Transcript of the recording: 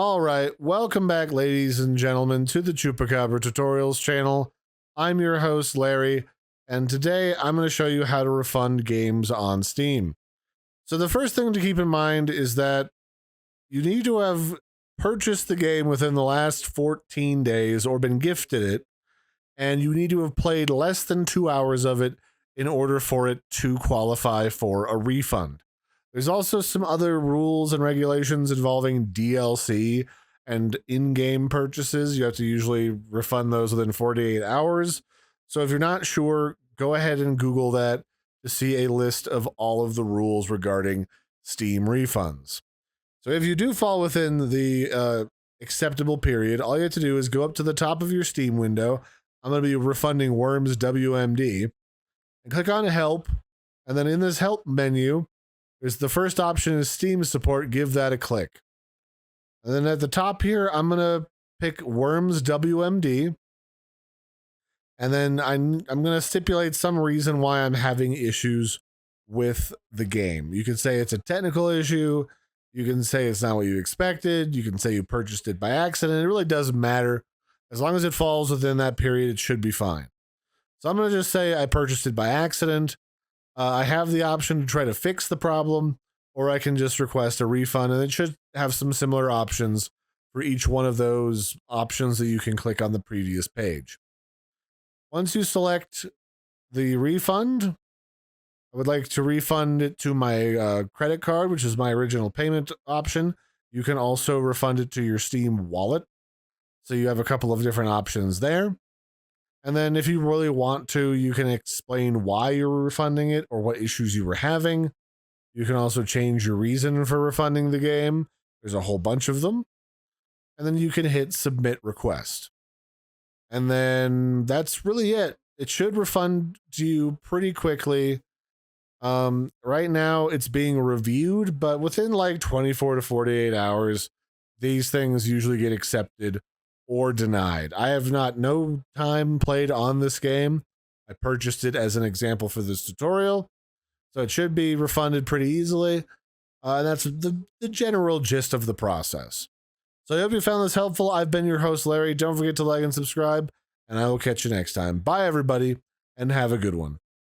All right, welcome back, ladies and gentlemen, to the Chupacabra Tutorials channel. I'm your host, Larry, and today I'm going to show you how to refund games on Steam. So the first thing to keep in mind is that you need to have purchased the game within the last 14 days or been gifted it, and you need to have played less than 2 hours of it in order for it to qualify for a refund. There's also some other rules and regulations involving DLC and in-game purchases. You have to usually refund those within 48 hours. So if you're not sure, go ahead and Google that to see a list of all of the rules regarding Steam refunds. So if you do fall within the acceptable period, all you have to do is go up to the top of your Steam window. I'm going to be refunding Worms WMD, and click on Help. And then in this Help menu, there's the first option is Steam support. Give that a click. And then at the top here, I'm going to pick Worms WMD. And then I'm going to stipulate some reason why I'm having issues with the game. You can say it's a technical issue. You can say it's not what you expected. You can say you purchased it by accident. It really doesn't matter. As long as it falls within that period, it should be fine. So I'm going to just say I purchased it by accident. I have the option to try to fix the problem, or I can just request a refund, and it should have some similar options for each one of those options that you can click on the previous page. Once you select the refund, I would like to refund it to my credit card, which is my original payment option. You can also refund it to your Steam wallet. So you have a couple of different options there. And then if you really want to, you can explain why you're refunding it or what issues you were having. You can also change your reason for refunding the game. There's a whole bunch of them. And then you can hit submit request. And then that's really it. It should refund to you pretty quickly. Right now it's being reviewed, but within like 24 to 48 hours, these things usually get accepted or denied. I have no time played on this game. I purchased it as an example for this tutorial, so it should be refunded pretty easily. And that's the general gist of the process. So I hope you found this helpful. I've been your host, Larry. Don't forget to like and subscribe, and I will catch you next time. Bye, everybody, and have a good one.